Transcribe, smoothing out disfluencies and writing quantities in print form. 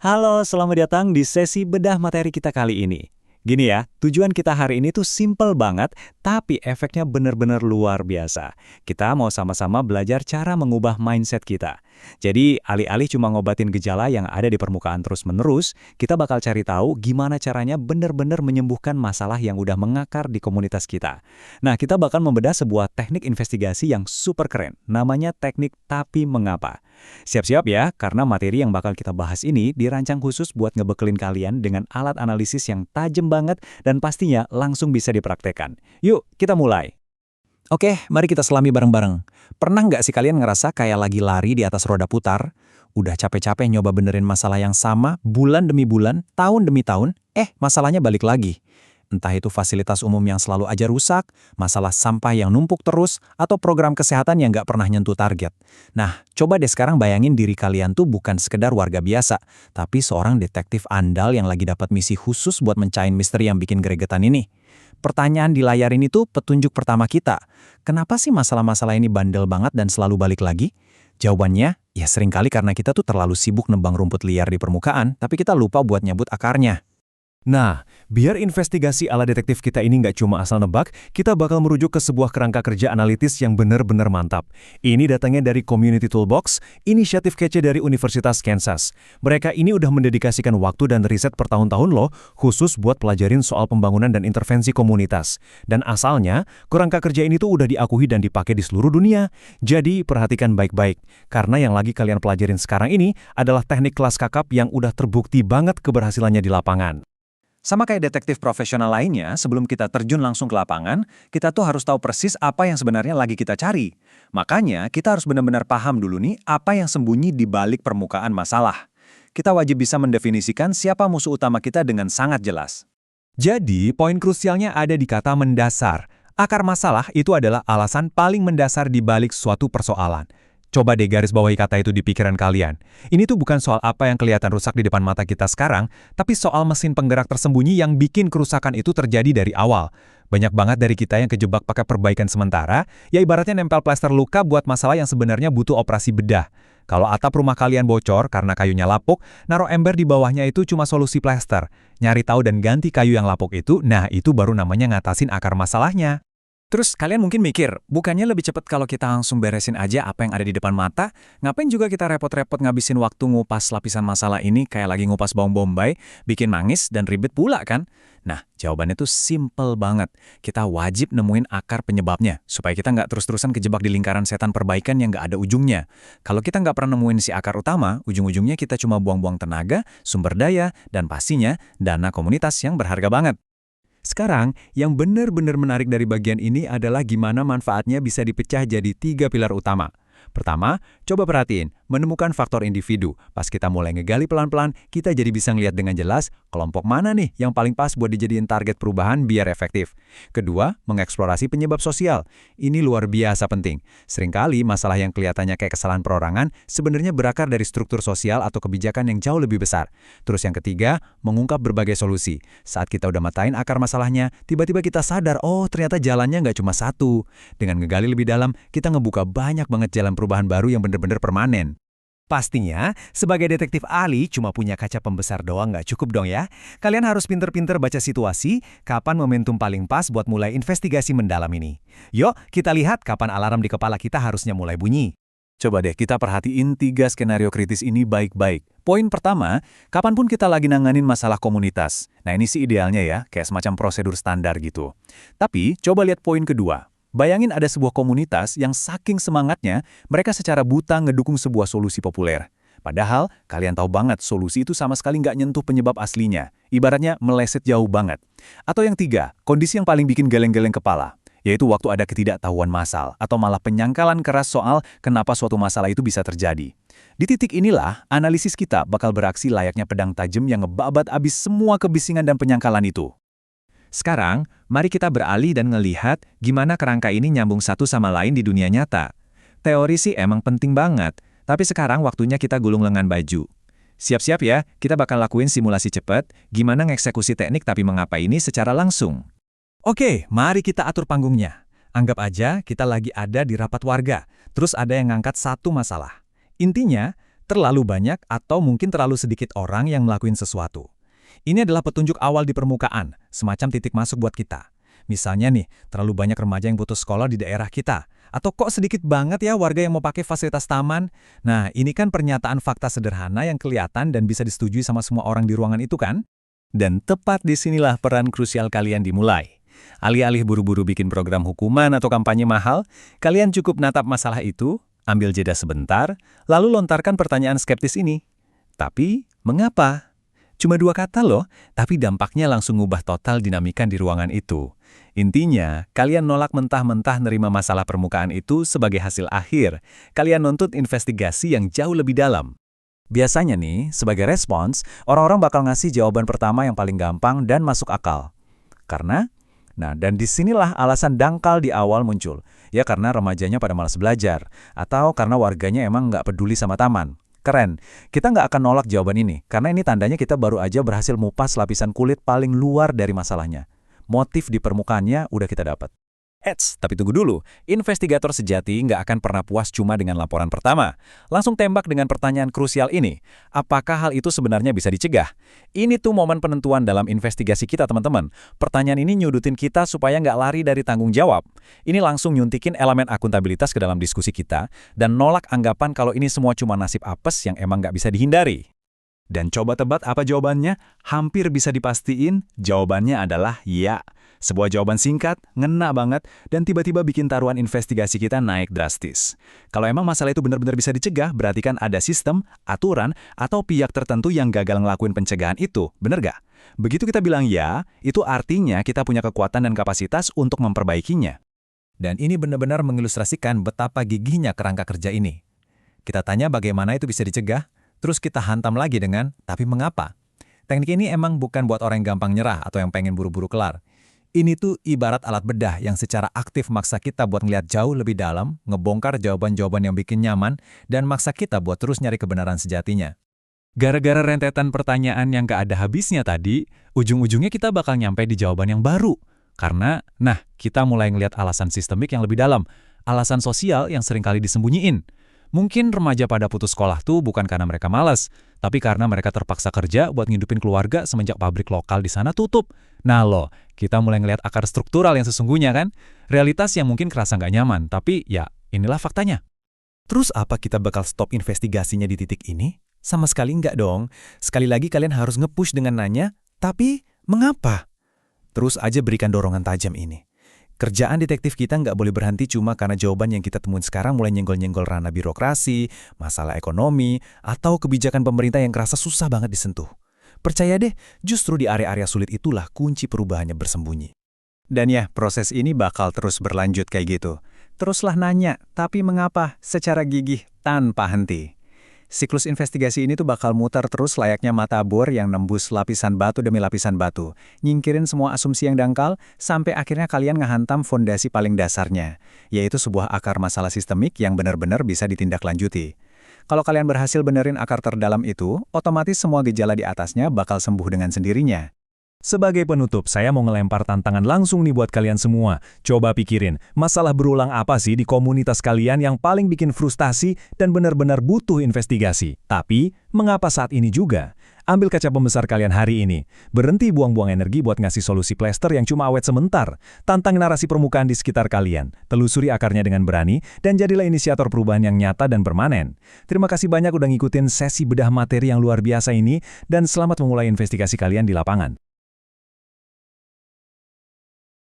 Halo, selamat datang di sesi bedah materi kita kali ini. Gini ya, tujuan kita hari ini tuh simple banget, tapi efeknya bener-bener luar biasa. Kita mau sama-sama belajar cara mengubah mindset kita. Jadi, alih-alih cuma ngobatin gejala yang ada di permukaan terus-menerus, kita bakal cari tahu gimana caranya bener-bener menyembuhkan masalah yang udah mengakar di komunitas kita. Nah, kita bakal membedah sebuah teknik investigasi yang super keren, namanya teknik tapi mengapa. Siap-siap ya, karena materi yang bakal kita bahas ini dirancang khusus buat ngebekelin kalian dengan alat analisis yang tajam banget dan pastinya langsung bisa dipraktekkan. Yuk, kita mulai. Oke, mari kita selami bareng-bareng. Pernah nggak sih kalian ngerasa kayak lagi lari di atas roda putar? Udah capek-capek nyoba benerin masalah yang sama, bulan demi bulan, tahun demi tahun, masalahnya balik lagi. Entah itu fasilitas umum yang selalu aja rusak, masalah sampah yang numpuk terus, atau program kesehatan yang nggak pernah nyentuh target. Nah, coba deh sekarang bayangin diri kalian tuh bukan sekedar warga biasa, tapi seorang detektif andal yang lagi dapat misi khusus buat mencahin misteri yang bikin gregetan ini. Pertanyaan di layar ini tuh petunjuk pertama kita. Kenapa sih masalah-masalah ini bandel banget dan selalu balik lagi? Jawabannya, ya seringkali karena kita tuh terlalu sibuk nebang rumput liar di permukaan, tapi kita lupa buat nyabut akarnya. Nah, biar investigasi ala detektif kita ini nggak cuma asal nebak, kita bakal merujuk ke sebuah kerangka kerja analitis yang benar-benar mantap. Ini datangnya dari Community Toolbox, inisiatif kece dari Universitas Kansas. Mereka ini udah mendedikasikan waktu dan riset bertahun-tahun loh, khusus buat pelajarin soal pembangunan dan intervensi komunitas. Dan asalnya, kerangka kerja ini tuh udah diakui dan dipakai di seluruh dunia. Jadi, perhatikan baik-baik, karena yang lagi kalian pelajarin sekarang ini adalah teknik kelas kakap yang udah terbukti banget keberhasilannya di lapangan. Sama kayak detektif profesional lainnya, sebelum kita terjun langsung ke lapangan, kita tuh harus tahu persis apa yang sebenarnya lagi kita cari. Makanya, kita harus benar-benar paham dulu nih apa yang sembunyi di balik permukaan masalah. Kita wajib bisa mendefinisikan siapa musuh utama kita dengan sangat jelas. Jadi, poin krusialnya ada di kata mendasar. Akar masalah itu adalah alasan paling mendasar di balik suatu persoalan. Coba deh garis bawahi kata itu di pikiran kalian. Ini tuh bukan soal apa yang kelihatan rusak di depan mata kita sekarang, tapi soal mesin penggerak tersembunyi yang bikin kerusakan itu terjadi dari awal. Banyak banget dari kita yang kejebak pakai perbaikan sementara, ya ibaratnya nempel plester luka buat masalah yang sebenarnya butuh operasi bedah. Kalau atap rumah kalian bocor karena kayunya lapuk, naruh ember di bawahnya itu cuma solusi plester. Nyari tahu dan ganti kayu yang lapuk itu, nah itu baru namanya ngatasin akar masalahnya. Terus kalian mungkin mikir, bukannya lebih cepat kalau kita langsung beresin aja apa yang ada di depan mata? Ngapain juga kita repot-repot ngabisin waktu ngupas lapisan masalah ini kayak lagi ngupas bawang bombay, bikin nangis dan ribet pula kan? Nah, jawabannya tuh simple banget. Kita wajib nemuin akar penyebabnya, supaya kita nggak terus-terusan kejebak di lingkaran setan perbaikan yang nggak ada ujungnya. Kalau kita nggak pernah nemuin si akar utama, ujung-ujungnya kita cuma buang-buang tenaga, sumber daya, dan pastinya dana komunitas yang berharga banget. Sekarang, yang benar-benar menarik dari bagian ini adalah gimana manfaatnya bisa dipecah jadi 3 pilar utama. Pertama, coba perhatiin, menemukan faktor individu. Pas kita mulai ngegali pelan-pelan, kita jadi bisa ngeliat dengan jelas kelompok mana nih yang paling pas buat dijadiin target perubahan biar efektif. Kedua, mengeksplorasi penyebab sosial. Ini luar biasa penting. Seringkali masalah yang kelihatannya kayak kesalahan perorangan sebenarnya berakar dari struktur sosial atau kebijakan yang jauh lebih besar. Terus yang ketiga, mengungkap berbagai solusi. Saat kita udah matain akar masalahnya, tiba-tiba kita sadar, oh ternyata jalannya nggak cuma satu. Dengan ngegali lebih dalam, kita ngebuka banyak banget jalan perubahan baru yang benar-benar permanen. Pastinya, sebagai detektif ahli cuma punya kaca pembesar doang nggak cukup dong ya. Kalian harus pinter-pinter baca situasi, kapan momentum paling pas buat mulai investigasi mendalam ini. Yuk, kita lihat kapan alarm di kepala kita harusnya mulai bunyi. Coba deh kita perhatiin 3 skenario kritis ini baik-baik. Poin pertama, kapanpun kita lagi nanganin masalah komunitas. Nah ini sih idealnya ya, kayak semacam prosedur standar gitu. Tapi coba lihat poin kedua. Bayangin ada sebuah komunitas yang saking semangatnya, mereka secara buta ngedukung sebuah solusi populer. Padahal, kalian tahu banget solusi itu sama sekali nggak nyentuh penyebab aslinya. Ibaratnya meleset jauh banget. Atau yang tiga, kondisi yang paling bikin geleng-geleng kepala. Yaitu waktu ada ketidaktahuan massal, atau malah penyangkalan keras soal kenapa suatu masalah itu bisa terjadi. Di titik inilah, analisis kita bakal beraksi layaknya pedang tajam yang ngebabat abis semua kebisingan dan penyangkalan itu. Sekarang, mari kita beralih dan ngelihat gimana kerangka ini nyambung satu sama lain di dunia nyata. Teori sih emang penting banget, tapi sekarang waktunya kita gulung lengan baju. Siap-siap ya, kita bakal lakuin simulasi cepat, gimana ngeksekusi teknik tapi mengapa ini secara langsung. Oke, mari kita atur panggungnya. Anggap aja kita lagi ada di rapat warga, terus ada yang ngangkat satu masalah. Intinya, terlalu banyak atau mungkin terlalu sedikit orang yang melakukan sesuatu. Ini adalah petunjuk awal di permukaan, semacam titik masuk buat kita. Misalnya nih, terlalu banyak remaja yang putus sekolah di daerah kita. Atau kok sedikit banget ya warga yang mau pakai fasilitas taman? Nah, ini kan pernyataan fakta sederhana yang kelihatan dan bisa disetujui sama semua orang di ruangan itu kan? Dan tepat disinilah peran krusial kalian dimulai. Alih-alih buru-buru bikin program hukuman atau kampanye mahal, kalian cukup natap masalah itu, ambil jeda sebentar, lalu lontarkan pertanyaan skeptis ini. Tapi, mengapa? Cuma 2 kata loh, tapi dampaknya langsung ngubah total dinamika di ruangan itu. Intinya, kalian nolak mentah-mentah nerima masalah permukaan itu sebagai hasil akhir. Kalian nuntut investigasi yang jauh lebih dalam. Biasanya nih, sebagai respons, orang-orang bakal ngasih jawaban pertama yang paling gampang dan masuk akal. Karena, dan disinilah alasan dangkal di awal muncul. Ya karena remajanya pada malas belajar, atau karena warganya emang nggak peduli sama taman. Keren, kita nggak akan nolak jawaban ini, karena ini tandanya kita baru aja berhasil mupas lapisan kulit paling luar dari masalahnya. Motif di permukaannya udah kita dapat. Tapi tunggu dulu, investigator sejati nggak akan pernah puas cuma dengan laporan pertama. Langsung tembak dengan pertanyaan krusial ini. Apakah hal itu sebenarnya bisa dicegah? Ini tuh momen penentuan dalam investigasi kita, teman-teman. Pertanyaan ini nyudutin kita supaya nggak lari dari tanggung jawab. Ini langsung nyuntikin elemen akuntabilitas ke dalam diskusi kita, dan nolak anggapan kalau ini semua cuma nasib apes yang emang nggak bisa dihindari. Dan coba tebak apa jawabannya? Hampir bisa dipastiin, jawabannya adalah ya. Sebuah jawaban singkat, ngena banget, dan tiba-tiba bikin taruhan investigasi kita naik drastis. Kalau emang masalah itu benar-benar bisa dicegah, berarti kan ada sistem, aturan, atau pihak tertentu yang gagal ngelakuin pencegahan itu, bener gak? Begitu kita bilang ya, itu artinya kita punya kekuatan dan kapasitas untuk memperbaikinya. Dan ini benar-benar mengilustrasikan betapa gigihnya kerangka kerja ini. Kita tanya bagaimana itu bisa dicegah, terus kita hantam lagi dengan, tapi mengapa? Teknik ini emang bukan buat orang yang gampang nyerah atau yang pengen buru-buru kelar. Ini tuh ibarat alat bedah yang secara aktif maksa kita buat ngeliat jauh lebih dalam, ngebongkar jawaban-jawaban yang bikin nyaman, dan maksa kita buat terus nyari kebenaran sejatinya. Gara-gara rentetan pertanyaan yang gak ada habisnya tadi, ujung-ujungnya kita bakal nyampe di jawaban yang baru. Karena, kita mulai ngeliat alasan sistemik yang lebih dalam, alasan sosial yang seringkali disembunyiin. Mungkin remaja pada putus sekolah tuh bukan karena mereka malas, tapi karena mereka terpaksa kerja buat ngidupin keluarga semenjak pabrik lokal di sana tutup. Nah loh, kita mulai ngeliat akar struktural yang sesungguhnya kan? Realitas yang mungkin kerasa nggak nyaman, tapi ya inilah faktanya. Terus apa kita bakal stop investigasinya di titik ini? Sama sekali nggak dong. Sekali lagi kalian harus nge-push dengan nanya, tapi mengapa? Terus aja berikan dorongan tajam ini. Kerjaan detektif kita nggak boleh berhenti cuma karena jawaban yang kita temuin sekarang mulai nyenggol-nyenggol ranah birokrasi, masalah ekonomi, atau kebijakan pemerintah yang kerasa susah banget disentuh. Percaya deh, justru di area-area sulit itulah kunci perubahannya bersembunyi. Dan ya, proses ini bakal terus berlanjut kayak gitu. Teruslah nanya, tapi mengapa secara gigih tanpa henti. Siklus investigasi ini tuh bakal muter terus layaknya mata bor yang nembus lapisan batu demi lapisan batu. Nyingkirin semua asumsi yang dangkal, sampai akhirnya kalian ngehantam fondasi paling dasarnya, yaitu sebuah akar masalah sistemik yang benar-benar bisa ditindaklanjuti. Kalau kalian berhasil benerin akar terdalam itu, otomatis semua gejala di atasnya bakal sembuh dengan sendirinya. Sebagai penutup, saya mau ngelempar tantangan langsung nih buat kalian semua. Coba pikirin, masalah berulang apa sih di komunitas kalian yang paling bikin frustasi dan benar-benar butuh investigasi? Tapi, mengapa saat ini juga? Ambil kaca pembesar kalian hari ini. Berhenti buang-buang energi buat ngasih solusi plester yang cuma awet sebentar. Tantang narasi permukaan di sekitar kalian. Telusuri akarnya dengan berani, dan jadilah inisiator perubahan yang nyata dan permanen. Terima kasih banyak udah ngikutin sesi bedah materi yang luar biasa ini, dan selamat memulai investigasi kalian di lapangan.